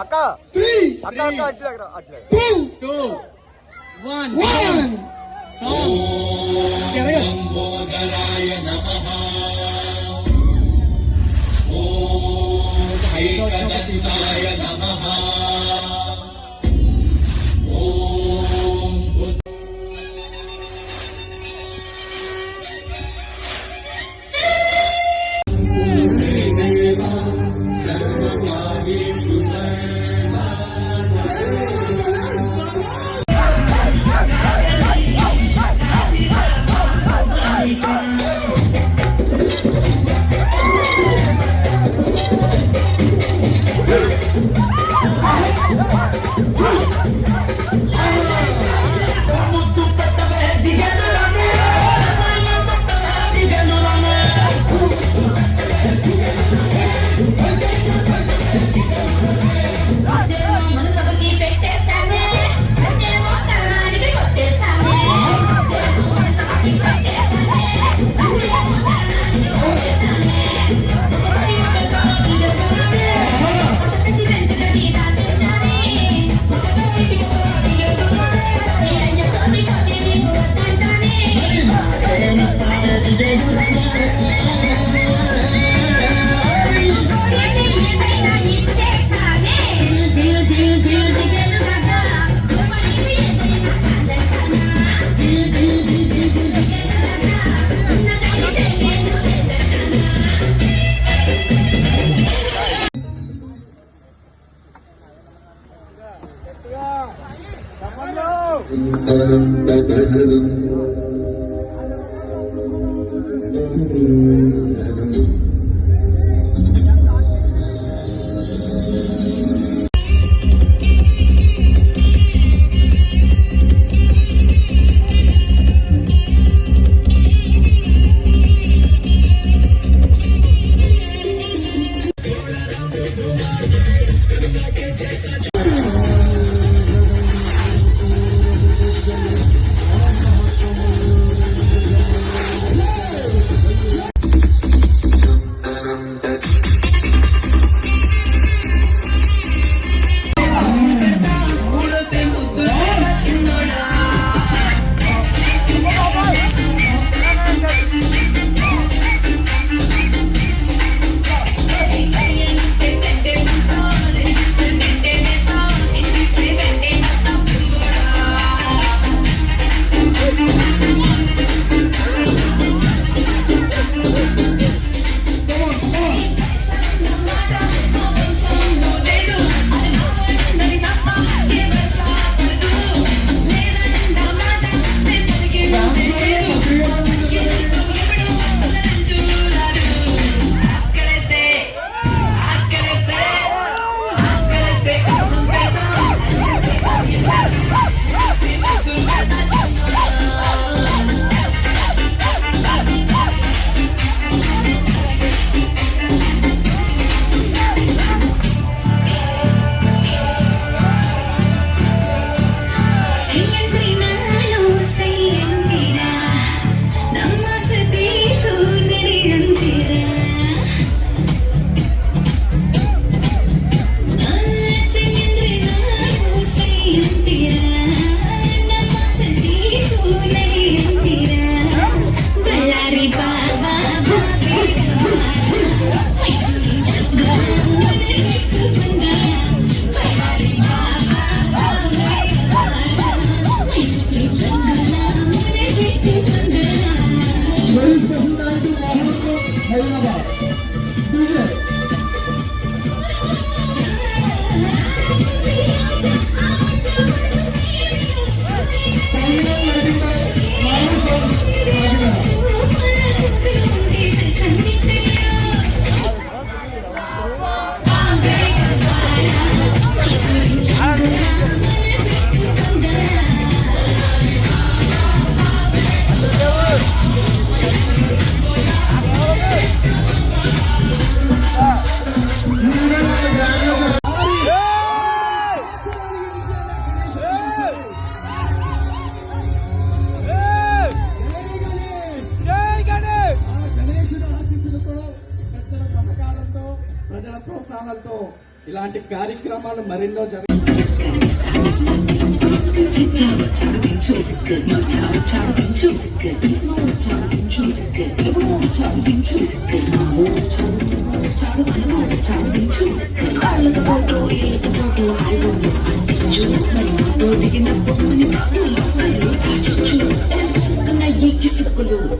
అక్క 3, అక్క అక్క అట్లా 2, 1. లంబోదరాయ నమః. ఓం ఐకదంతాయ నమః. ఓం సర్వకార్యేషు ఇలాంటి కార్యక్రమాలు మరెన్నో జరుగుతాయి.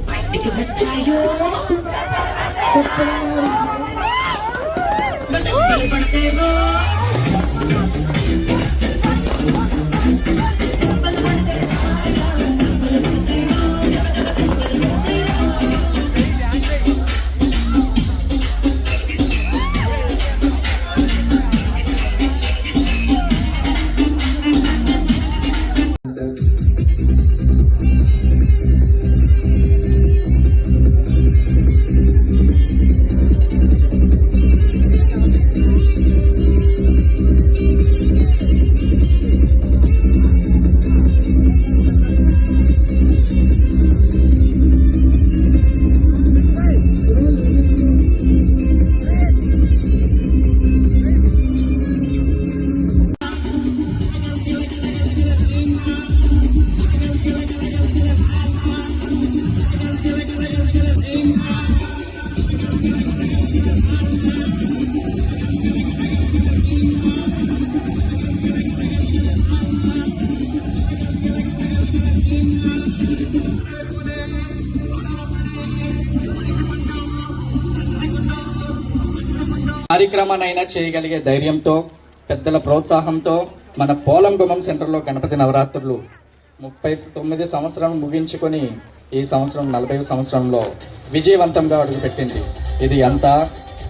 బయటికి వచ్చాయో కార్యక్రమాన్నైనా చేయగలిగే ధైర్యంతో, పెద్దల ప్రోత్సాహంతో మన పోలం గుమ్మం సెంటర్లో గణపతి నవరాత్రులు 39 సంవత్సరం ముగించుకొని ఈ సంవత్సరం 40వ సంవత్సరంలో విజయవంతంగా అడుగుపెట్టింది. ఇది అంతా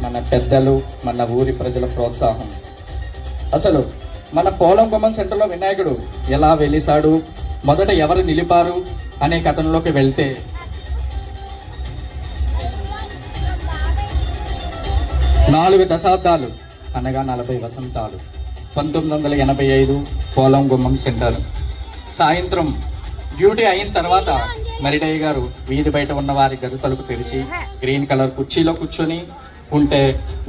మన పెద్దలు, మన ఊరి ప్రజల ప్రోత్సాహం. అసలు మన పోలం గుమ్మం సెంటర్లో వినాయకుడు ఎలా వెలిసాడు, మొదట ఎవరు నిలిపారు అనే కథనంలోకి వెళ్తే, నాలుగు దశాబ్దాలు అనగా 40 వసంతాలు. 1985 పోలం గుమ్మం సెంటర్. సాయంత్రం డ్యూటీ అయిన తర్వాత మరిడయ్య గారు వీధి బయట ఉన్న వారి గది తలుపు తెరిచి గ్రీన్ కలర్ కుర్చీలో కూర్చొని ఉంటే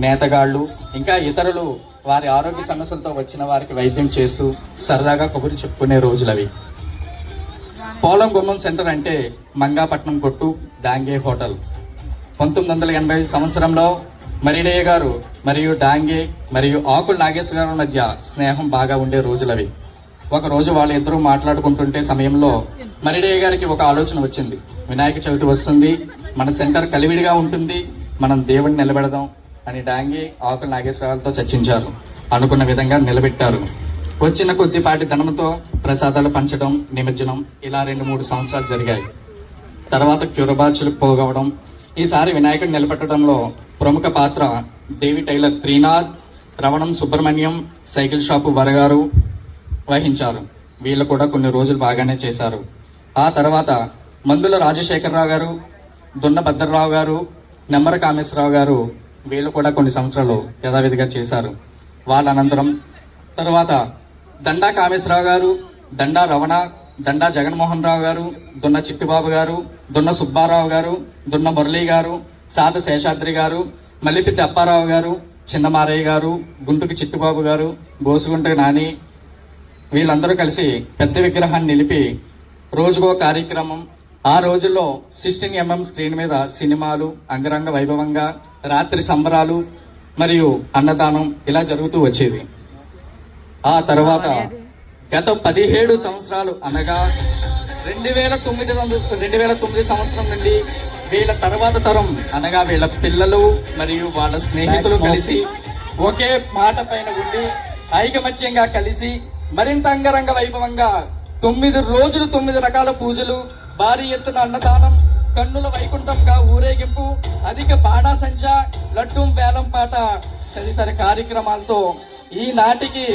నేతగాళ్ళు ఇంకా ఇతరులు వారి ఆరోగ్య సమస్యలతో వచ్చిన వారికి వైద్యం చేస్తూ సరదాగా కబుర్లు చెప్పుకునే రోజులవి. పోలం గుమ్మం సెంటర్ అంటే మంగాపట్నం కొట్టు, డాంగే హోటల్. 1985 సంవత్సరంలో మరిడయ్య గారు మరియు డాంగే మరియు ఆకుల నాగేశ్వర గారి మధ్య స్నేహం బాగా ఉండే రోజులవి. ఒక రోజు వాళ్ళిద్దరూ మాట్లాడుకుంటుంటే సమయంలో మరిడయ్య గారికి ఒక ఆలోచన వచ్చింది. వినాయక చవితి వస్తుంది, మన సెంటర్ కలివిడిగా ఉంటుంది, మనం దేవుడిని నిలబెడదాం అని డాంగే ఆకుల నాగేశ్వరరావులతో చర్చించారు. అనుకున్న విధంగా నిలబెట్టారు. వచ్చిన కొద్దిపాటి ధనంతో ప్రసాదాలు పంచడం, నిమజ్జనం ఇలా 2-3 సంవత్సరాలు జరిగాయి. తర్వాత క్యూరబార్చులు పోగవడం. ఈసారి వినాయకుడిని నిలబెట్టడంలో ప్రముఖ పాత్ర దేవి tailor Trinath, రవణం Subrahmanyam, cycle shop వరగారు వహించారు. వీళ్ళు కూడా కొన్ని రోజులు బాగానే చేశారు. ఆ తర్వాత మందుల రాజశేఖరరావు గారు, దున్న భద్రరావు గారు, నెమ్మర కామేశ్వరరావు గారు వీళ్ళు కూడా కొన్ని సంవత్సరాలు యథావిధిగా చేశారు. వాళ్ళ అనంతరం తర్వాత దండా కామేశ్వరరావు గారు, దండా రవణ, దండా జగన్మోహన్ రావు గారు, దున్న చిట్టిబాబు గారు, దున్న సుబ్బారావు గారు, దున్న మురళీ గారు, సాద శేషాద్రి గారు, మల్లిపిద్ది అప్పారావు గారు, చిన్నమారయ్య గారు, గుంటుకి చిట్టుబాబు గారు, బోసుగుంట నాని వీళ్ళందరూ కలిసి పెద్ద విగ్రహాన్ని నిలిపి రోజుకో కార్యక్రమం. ఆ రోజుల్లో 16 mm స్క్రీన్ మీద సినిమాలు అంగరంగ వైభవంగా, రాత్రి సంబరాలు మరియు అన్నదానం ఇలా జరుగుతూ వచ్చేది. ఆ తర్వాత గత 17 సంవత్సరాలు అనగా 2009 సంవత్సరం నుండి వీళ్ళ తర్వాత తరం అనగా వీళ్ళ పిల్లలు మరియు వాళ్ళ స్నేహితులు కలిసి ఒకే మాట పైన ఉండి ఐకమత్యంగా కలిసి మరింత అంగరంగ వైభవంగా 9 రోజులు 9 రకాల పూజలు, భారీ ఎత్తున అన్నదానం, కన్నుల వైకుంఠంగా ఊరేగింపు, అధిక బాణాసంచ, లడ్డూ వేలం పాట తదితర కార్యక్రమాలతో ఈనాటికి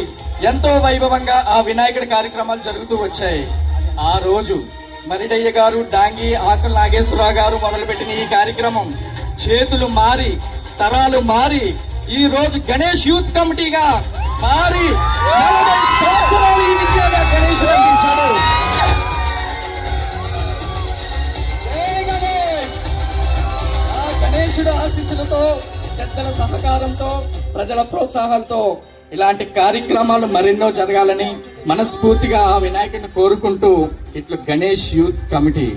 ఎంతో వైభవంగా ఆ వినాయకుడి కార్యక్రమాలు జరుగుతూ వచ్చాయి. ఆ రోజు మరిడయ్య గారు, డాంగి, ఆకుల నాగేశ్వరరావు గారు మొదలుపెట్టిన ఈ కార్యక్రమం చేతులు మారి, తరాలు మారి, ఈ రోజు గణేష్ యూత్ కమిటీగా మారి 40 సంవత్సరాలు ఈ విజయంగా గణేష్ అందించారు. ఆ గణేశుడు ఆశీస్సులతో, పెద్దల సహకారంతో ప్రజల ప్రోత్సాహాలతో ఇలాంటి కార్యక్రమాలు మరెన్నో జరగాలని మనస్ఫూర్తిగా ఆ వినాయకుడిని కోరుకుంటూ ఇట్లు గణేష్ యూత్ కమిటీ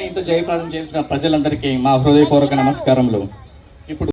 ఇంత జయప్రదం చేసిన ప్రజలందరికీ మా హృదయపూర్వక నమస్కారములు. ఇప్పుడు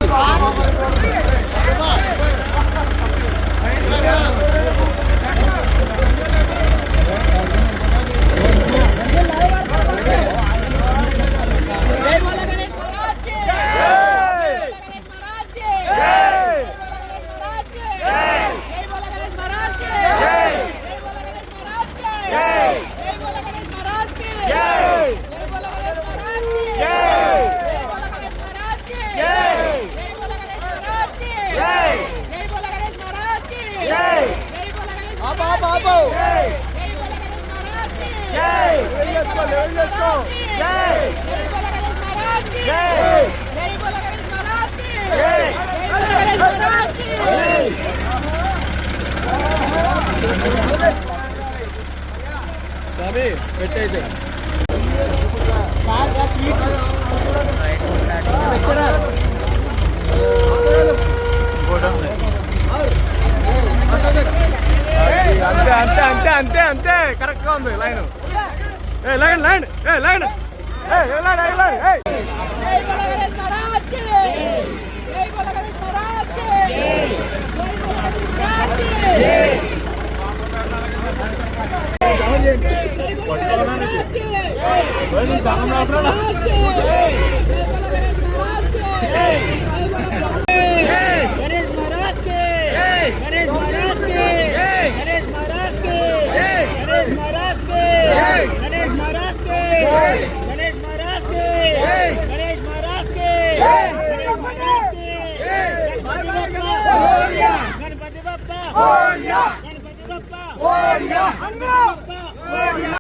అంతే కరెక్ట్ గా ఉంది line line line line Ganpati Bappa